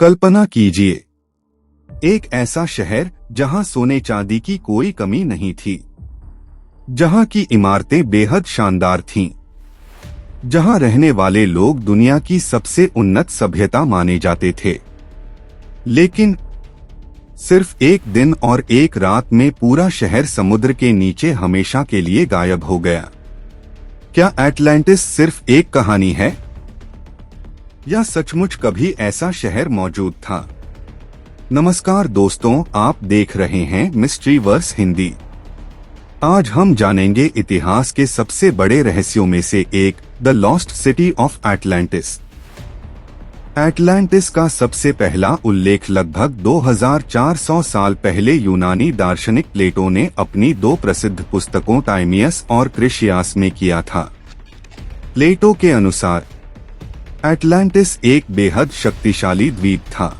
कल्पना कीजिए, एक ऐसा शहर जहां सोने चांदी की कोई कमी नहीं थी, जहां की इमारतें बेहद शानदार थीं, जहां रहने वाले लोग दुनिया की सबसे उन्नत सभ्यता माने जाते थे। लेकिन सिर्फ एक दिन और एक रात में पूरा शहर समुद्र के नीचे हमेशा के लिए गायब हो गया। क्या एटलांटिस सिर्फ एक कहानी है, या सचमुच कभी ऐसा शहर मौजूद था? नमस्कार दोस्तों, आप देख रहे हैं मिस्ट्री वर्स हिंदी। आज हम जानेंगे इतिहास के सबसे बड़े रहस्यों में से एक, the lost city of Atlantis. Atlantis का सबसे पहला उल्लेख लगभग 2400 साल पहले यूनानी दार्शनिक प्लेटो ने अपनी दो प्रसिद्ध पुस्तकों टाइमियस और क्रिशियास में किया था। प्लेटो के अनुसार एटलांटिस एक बेहद शक्तिशाली द्वीप था।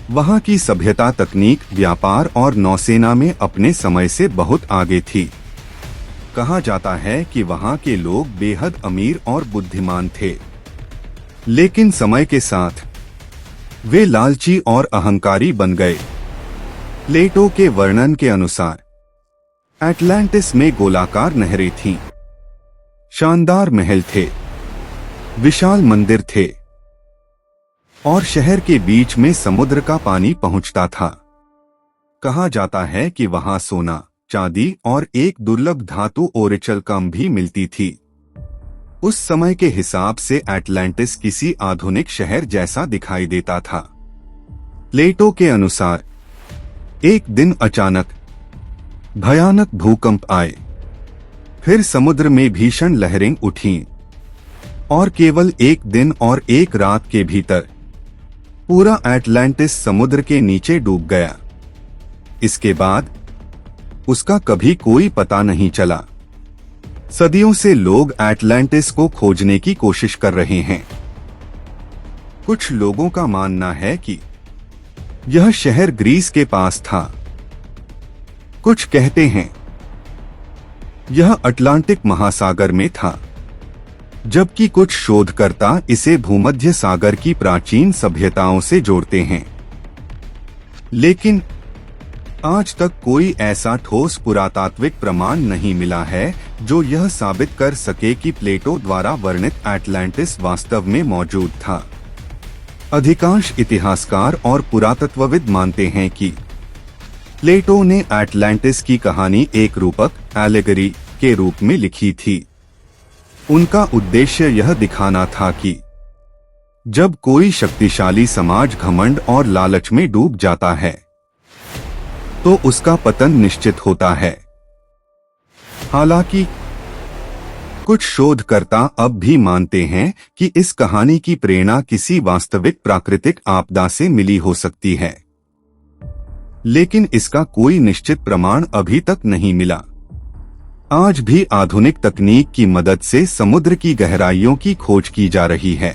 वहां की सभ्यता, तकनीक, व्यापार और नौसेना में अपने समय से बहुत आगे थी। कहा जाता है कि वहां के लोग बेहद अमीर और बुद्धिमान थे, लेकिन समय के साथ वे लालची और अहंकारी बन गए। प्लेटो के वर्णन के अनुसार एटलांटिस में गोलाकार नहरें थीं, शानदार महल थे, विशाल मंदिर थे और शहर के बीच में समुद्र का पानी पहुंचता था। कहा जाता है कि वहां सोना, चांदी और एक दुर्लभ धातु ओरिचलकम भी मिलती थी। उस समय के हिसाब से एटलांटिस किसी आधुनिक शहर जैसा दिखाई देता था। प्लेटो के अनुसार एक दिन अचानक भयानक भूकंप आए, फिर समुद्र में भीषण लहरें उठीं और केवल एक दिन और एक रात के भीतर पूरा एटलांटिस समुद्र के नीचे डूब गया। इसके बाद उसका कभी कोई पता नहीं चला। सदियों से लोग एटलांटिस को खोजने की कोशिश कर रहे हैं। कुछ लोगों का मानना है कि यह शहर ग्रीस के पास था। कुछ कहते हैं यह अटलांटिक महासागर में था, जबकि कुछ शोधकर्ता इसे भूमध्य सागर की प्राचीन सभ्यताओं से जोड़ते हैं। लेकिन आज तक कोई ऐसा ठोस पुरातात्विक प्रमाण नहीं मिला है जो यह साबित कर सके कि प्लेटो द्वारा वर्णित एटलांटिस वास्तव में मौजूद था। अधिकांश इतिहासकार और पुरातत्वविद मानते हैं कि प्लेटो ने एटलांटिस की कहानी एक रूपक, एलेगरी के रूप में लिखी थी। उनका उद्देश्य यह दिखाना था कि जब कोई शक्तिशाली समाज घमंड और लालच में डूब जाता है तो उसका पतन निश्चित होता है। हालांकि कुछ शोधकर्ता अब भी मानते हैं कि इस कहानी की प्रेरणा किसी वास्तविक प्राकृतिक आपदा से मिली हो सकती है, लेकिन इसका कोई निश्चित प्रमाण अभी तक नहीं मिला। आज भी आधुनिक तकनीक की मदद से समुद्र की गहराइयों की खोज की जा रही है।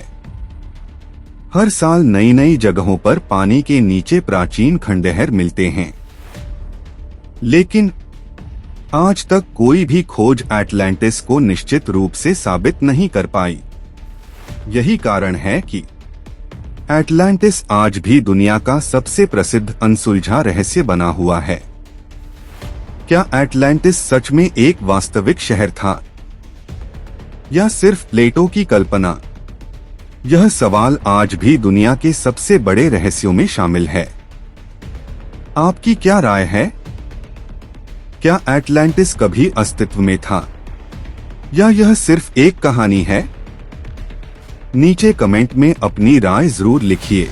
हर साल नई नई जगहों पर पानी के नीचे प्राचीन खंडहर मिलते हैं, लेकिन आज तक कोई भी खोज एटलांटिस को निश्चित रूप से साबित नहीं कर पाई। यही कारण है कि एटलांटिस आज भी दुनिया का सबसे प्रसिद्ध अनसुलझा रहस्य बना हुआ है। क्या एटलांटिस सच में एक वास्तविक शहर था, या सिर्फ प्लेटो की कल्पना? यह सवाल आज भी दुनिया के सबसे बड़े रहस्यों में शामिल है। आपकी क्या राय है? क्या एटलांटिस कभी अस्तित्व में था, या यह सिर्फ एक कहानी है? नीचे कमेंट में अपनी राय जरूर लिखिए।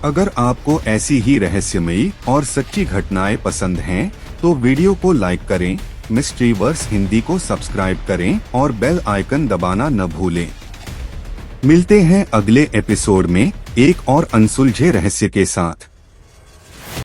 अगर आपको ऐसी ही रहस्यमयी और सच्ची घटनाएं पसंद हैं, तो वीडियो को लाइक करें, मिस्ट्री वर्स हिंदी को सब्सक्राइब करें और बेल आइकन दबाना न भूलें। मिलते हैं अगले एपिसोड में एक और अनसुलझे रहस्य के साथ।